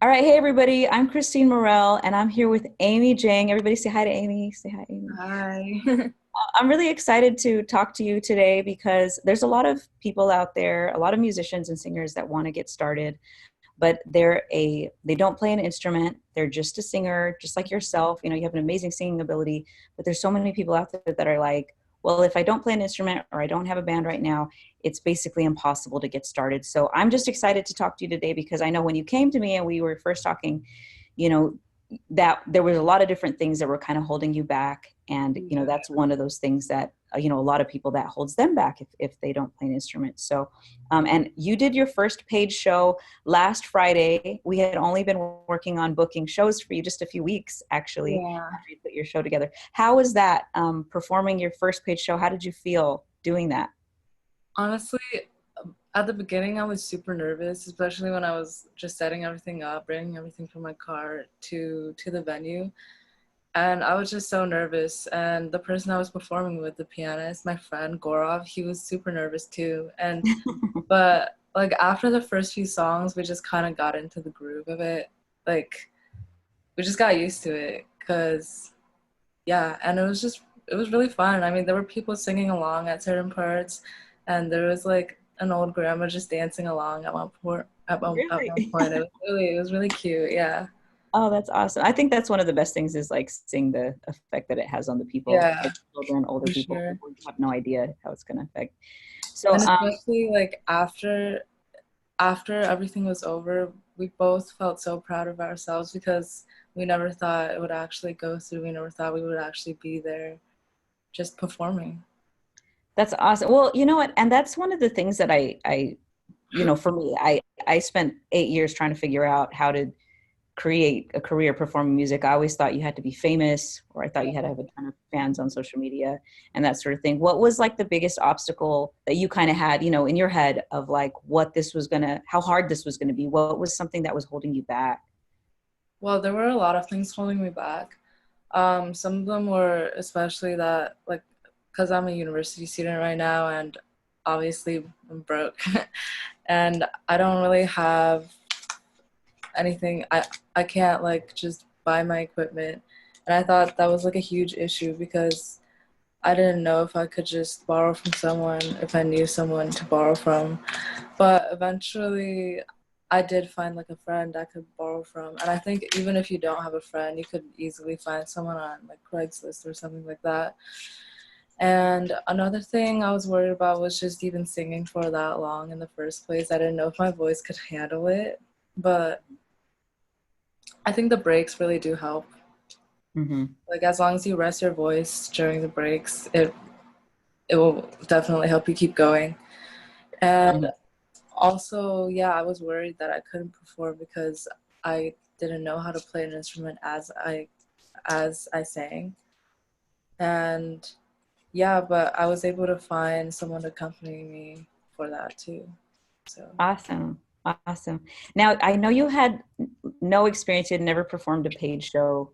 All right, hey everybody. I'm Kristine Mirelle, and I'm here with Amy Jiang. Everybody, say hi to Amy. Say hi, Amy. Hi. I'm really excited to talk to you today because there's a lot of people out there, a lot of musicians and singers that want to get started, but they don't play an instrument. They're just a singer, just like yourself. You have an amazing singing ability, but there's so many people out there that are like, well, if I don't play an instrument or I don't have a band right now, it's basically impossible to get started. So I'm just excited to talk to you today because I know when you came to me and we were first talking, you know, that there was a lot of different things that were kind of holding you back. And, Yeah. that's one of those things that, a lot of people that holds them back if they don't play an instrument. So, and you did your first paid show last Friday. We had only been working on booking shows for you just a few weeks, actually, Yeah. after you put your show together. How was that, performing your first paid show? How did you feel doing that? Honestly, at the beginning, I was super nervous, especially when I was just setting everything up, bringing everything from my car to the venue. And I was just so nervous. And the person I was performing with, the pianist, my friend Gorov, he was super nervous too. But like after the first few songs, we just kind of got into the groove of it. Like we just got used to it because yeah, and it was really fun. I mean, there were people singing along at certain parts, and there was like an old grandma just dancing along at one Really? point. It was really cute. Yeah. Oh, that's awesome. I think that's one of the best things is like seeing the effect that it has on the people, Yeah, like children, older for people sure. who have no idea how it's going to affect. So, And especially like after everything was over, we both felt so proud of ourselves because we never thought it would actually go through. We never thought we would actually be there just performing. that's awesome. Well, you know what? And that's one of the things that for me, I spent 8 years trying to figure out how to create a career performing music. I always thought you had to be famous, or I thought you had to have a ton of fans on social media and that sort of thing. What was like the biggest obstacle that you kind of had, in your head of like how hard this was going to be? What was something that was holding you back? Well, there were a lot of things holding me back. Some of them were especially that, like, because I'm a university student right now, and obviously I'm broke, and I don't really have anything. I can't like just buy my equipment, and I thought that was like a huge issue because I didn't know if I could just borrow from someone if I knew someone to borrow from. But eventually, I did find like a friend I could borrow from. And I think even if you don't have a friend, you could easily find someone on like Craigslist or something like that. And another thing I was worried about was just even singing for that long in the first place. I didn't know if my voice could handle it. But I think the breaks really do help. Hmm. Like as long as you rest your voice during the breaks, it will definitely help you keep going. And also, yeah, I was worried that I couldn't perform because I didn't know how to play an instrument as I sang. And yeah, but I was able to find someone to accompany me for that too. So Awesome. Awesome. Now, I know you had no experience, you had never performed a paid show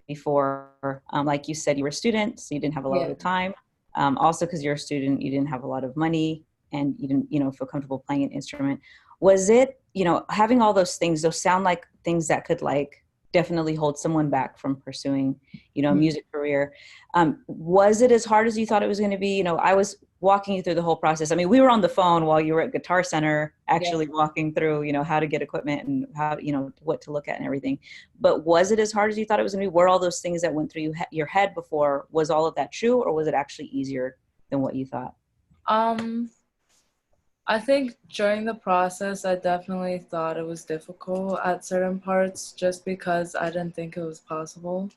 before. Like you said, you were a student, so you didn't have a lot of yeah. the time. Also, because you're a student, you didn't have a lot of money and you didn't, feel comfortable playing an instrument. Was it, having all those things, those sound like things that could like definitely hold someone back from pursuing, a Mhm. music career. Was it as hard as you thought it was going to be? I was walking you through the whole process. I mean, we were on the phone while you were at Guitar Center, Yeah. actually walking through, how to get equipment and how, what to look at and everything. But was it as hard as you thought it was going to be? Were all those things that went through your head before, was all of that true, or was it actually easier than what you thought? Um, I think during the process, I definitely thought it was difficult at certain parts just because I didn't think it was possible.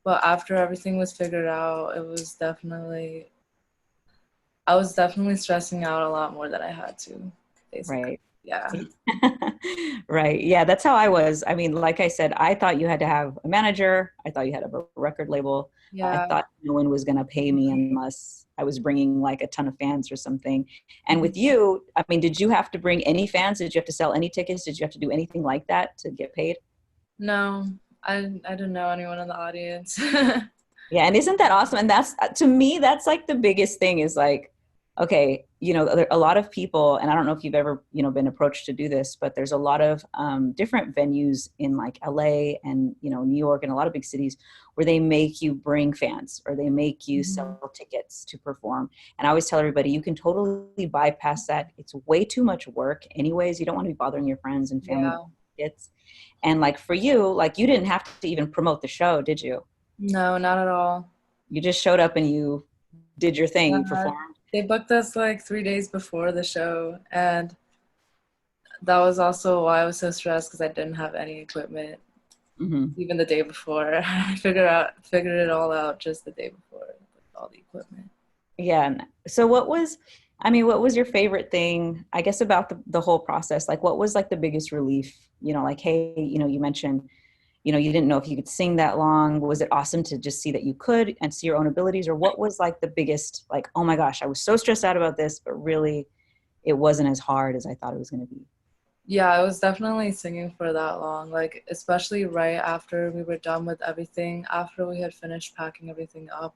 But after everything was figured out, I was definitely stressing out a lot more than I had to, basically. Right. Yeah. Right. Yeah, that's how I was. I mean, like I said, I thought you had to have a manager. I thought you had to have a record label. I Yeah. thought no one was going to pay me unless I was bringing like a ton of fans or something. And with you, I mean, did you have to bring any fans? Did you have to sell any tickets? Did you have to do anything like that to get paid? No, I didn't know anyone in the audience. Yeah. And isn't that awesome? And that's, to me, that's like the biggest thing is like, Okay, a lot of people, and I don't know if you've ever, been approached to do this, but there's a lot of different venues in like LA and, New York and a lot of big cities where they make you bring fans or they make you Mhm. sell tickets to perform. And I always tell everybody, you can totally bypass that. It's way too much work anyways. You don't want to be bothering your friends and family Yeah. tickets. And like for you, like you didn't have to even promote the show, did you? No, not at all. You just showed up and you did your thing, you Uh, performed. they booked us like 3 days before the show, and that was also why I was so stressed because I didn't have any equipment Mhm. even the day before. I figured it all out just the day before with all the equipment. Yeah. So what was your favorite thing, I guess, about the whole process? Like, what was like the biggest relief? Like, hey, you mentioned, you didn't know if you could sing that long. Was it awesome to just see that you could and see your own abilities? Or what was like the biggest, like, oh my gosh, I was so stressed out about this, but really it wasn't as hard as I thought it was going to be? Yeah, I was definitely singing for that long, like especially right after we were done with everything, after we had finished packing everything up.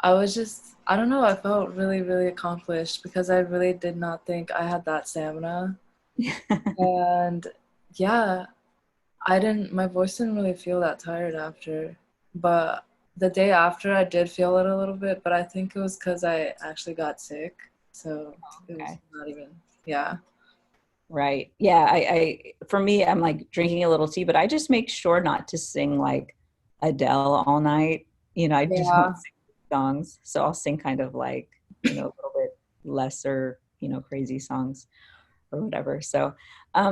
I was just, I don't know, I felt really, really accomplished because I really did not think I had that stamina. And yeah, my voice didn't really feel that tired after. But the day after, I did feel it a little bit, but I think it was because I actually got sick. So it was Okay. not even, yeah. Right. Yeah. For me, I'm like drinking a little tea, but I just make sure not to sing like Adele all night. I just don't Yeah. sing songs. So I'll sing kind of like, a little bit lesser, crazy songs or whatever. So,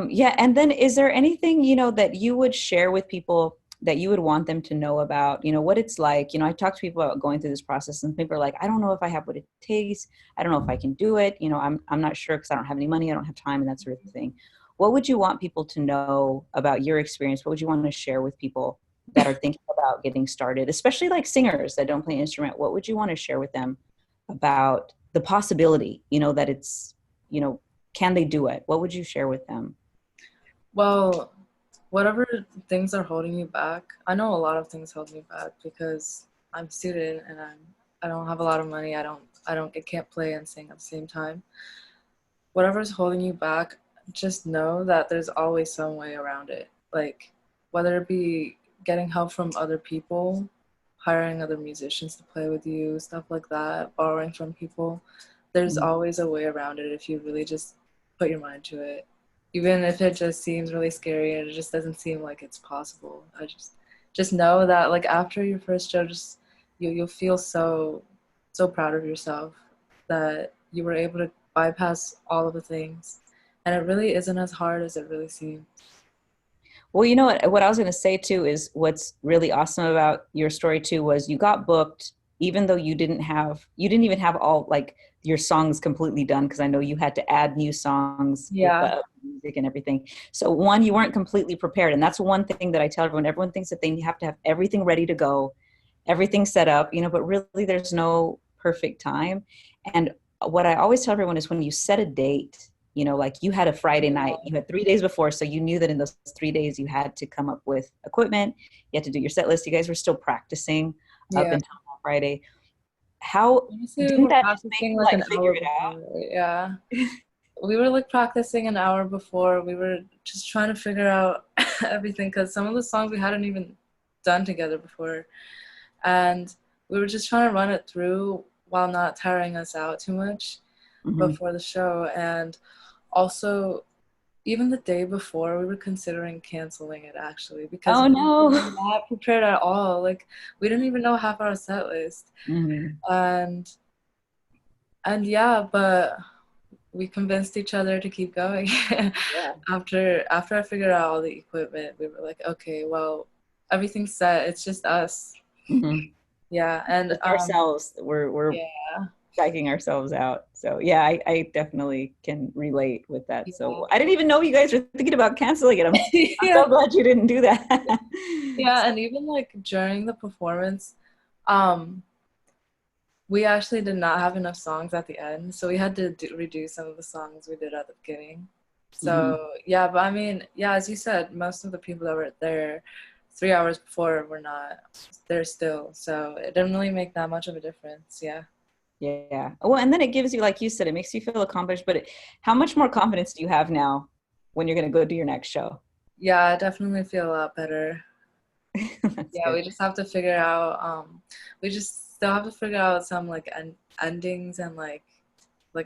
yeah. And then is there anything, that you would share with people that you would want them to know about, what it's like? I talk to people about going through this process and people are like, I don't know if I have what it takes. I don't know if I can do it. I'm not sure because I don't have any money. I don't have time and that sort of thing. What would you want people to know about your experience? What would you want to share with people that are thinking about getting started, especially like singers that don't play an instrument? What would you want to share with them about the possibility, that it's, you know, can they do it? What would you share with them? Well, whatever things are holding you back, I know a lot of things hold me back because I'm a student and I don't have a lot of money. I can't play and sing at the same time. Whatever's holding you back, just know that there's always some way around it. Like whether it be getting help from other people, hiring other musicians to play with you, stuff like that, borrowing from people. There's Mhm. always a way around it if you really just put your mind to it. Even if it just seems really scary and it just doesn't seem like it's possible. I just know that like after your first show, just you'll feel so proud of yourself that you were able to bypass all of the things. And it really isn't as hard as it really seems. Well, you know what I was going to say too is what's really awesome about your story too was you got booked even though you didn't even have all like your songs completely done because I know you had to add new songs with Yeah. the music and everything. So one, you weren't completely prepared, and that's one thing that I tell everyone. Everyone thinks that they have to have everything ready to go, everything set up, but really there's no perfect time. And what I always tell everyone is when you set a date, like you had a Friday night, you had 3 days before, so you knew that in those 3 days you had to come up with equipment, you had to do your set list. You guys were still practicing up Yeah. until Friday. How Honestly, we didn't were that just make practicing you like like an figure hour it out? before. Yeah. We were like practicing an hour before. We were just trying to figure out everything because some of the songs we hadn't even done together before. And we were just trying to run it through while not tiring us out too much Mm-hmm. before the show. And also, even the day before, we were considering canceling it actually because Oh we no. were not prepared at all. Like, we didn't even know half our set list. Mm-hmm. And yeah, but we convinced each other to keep going. Yeah. After I figured out all the equipment, we were like, okay, well, everything's set. It's just us. Mm-hmm. Yeah, and Just ourselves. We're yeah, psyching ourselves out. So yeah, I definitely can relate with that. yeah, So I didn't even know you guys were thinking about canceling it. I'm yeah, so glad you didn't do that. yeah. And even like during the performance, um, we actually did not have enough songs at the end, so we had to redo some of the songs we did at the beginning. Mhm. So yeah, but I mean, yeah, as you said, most of the people that were there 3 hours before were not there still, so it didn't really make that much of a difference. Yeah. Yeah. Well, and then it gives you, like you said, it makes you feel accomplished. But how much more confidence do you have now when you're going to go do your next show? Yeah, I definitely feel a lot better. That's Yeah, good. we just have to figure out we just still have to figure out some like endings and like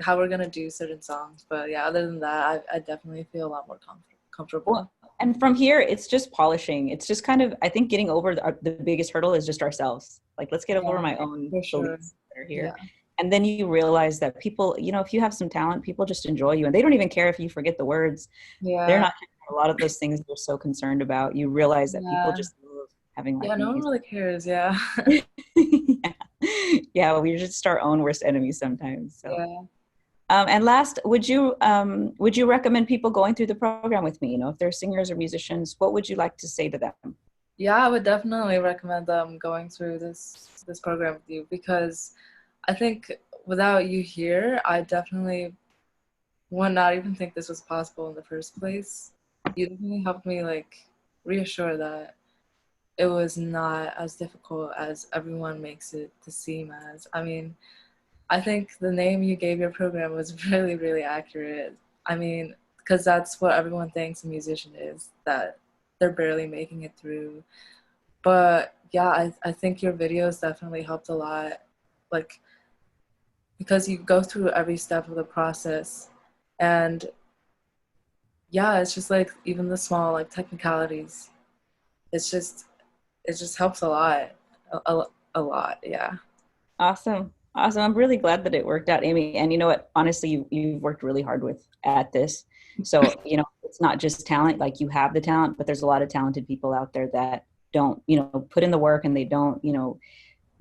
how we're gonna do certain songs. But yeah, other than that, I definitely feel a lot more Well, comfortable. and from here, it's just polishing. It's just kind of, I think getting over the biggest hurdle is just ourselves. Like, let's get over Yeah, my own for sure. beliefs that are here. Yeah. And then you realize that people, if you have some talent, people just enjoy you. And they don't even care if you forget the words. They're Yeah. not a lot of those things they're so concerned about. You realize that people Yeah. just love having live Yeah, no one music. really cares, yeah. Yeah. Yeah, we just our own worst enemies sometimes. So Yeah. and last, would you recommend people going through the program with me? If they're singers or musicians, what would you like to say to them? Yeah, I would definitely recommend them going through this program with you because I think without you here, I definitely would not even think this was possible in the first place. You definitely helped me like reassure that it was not as difficult as everyone makes it to seem as. I mean, I think the name you gave your program was really, really accurate. I mean, because that's what everyone thinks a musician is, that they're barely making it through. But yeah, I think your videos definitely helped a lot. Like, because you go through every step of the process. And yeah, it's just like even the small like technicalities. It's just, it just helps a lot. A lot, yeah. Awesome. Awesome. I'm really glad that it worked out, Amy. And you know what? Honestly, you've worked really hard at this. So, it's not just talent, like you have the talent, but there's a lot of talented people out there that don't, put in the work and they don't,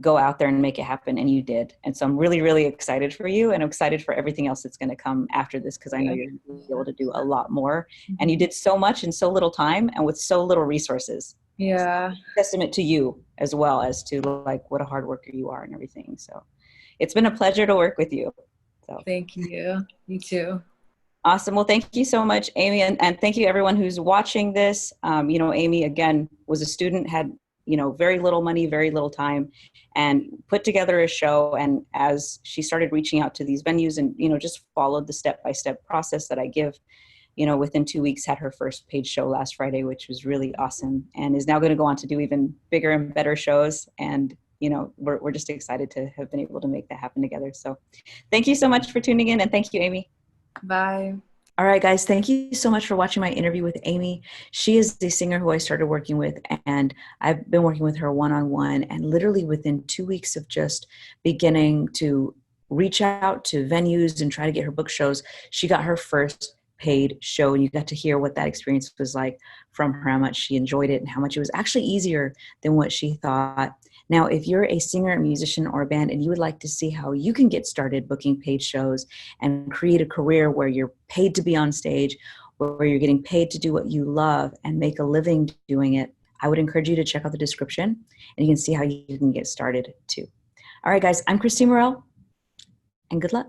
go out there and make it happen. And you did. And so I'm really, really excited for you and I'm excited for everything else that's going to come after this because I know Yeah. you're going to be able to do a lot more. And you Mhm. did so much in so little time and with so little resources. So, Yeah. testament to you as well as to like what a hard worker you are and everything. So it's been a pleasure to work with you. So Thank you. You too. awesome. Well, thank you so much, Amy. And thank you everyone who's watching this. Amy, again, was a student, had, very little money, very little time, and put together a show. And as she started reaching out to these venues and, just followed the step-by-step process that I give, within 2 weeks had her first paid show last Friday, which was really awesome, and is now going to go on to do even bigger and better shows. And, we're just excited to have been able to make that happen together. So thank you so much for tuning in. And thank you, Amy. Bye. All right, guys, thank you so much for watching my interview with Amy. She is the singer who I started working with, and I've been working with her one-on-one. And literally within 2 weeks of just beginning to reach out to venues and try to get her book shows, she got her first paid show. And you got to hear what that experience was like from her, how much she enjoyed it, and how much it was actually easier than what she thought. Now, if you're a singer, a musician, or a band, and you would like to see how you can get started booking paid shows and create a career where you're paid to be on stage, where you're getting paid to do what you love and make a living doing it, I would encourage you to check out the description and you can see how you can get started too. All right, guys, I'm Kristine Mirelle, and good luck.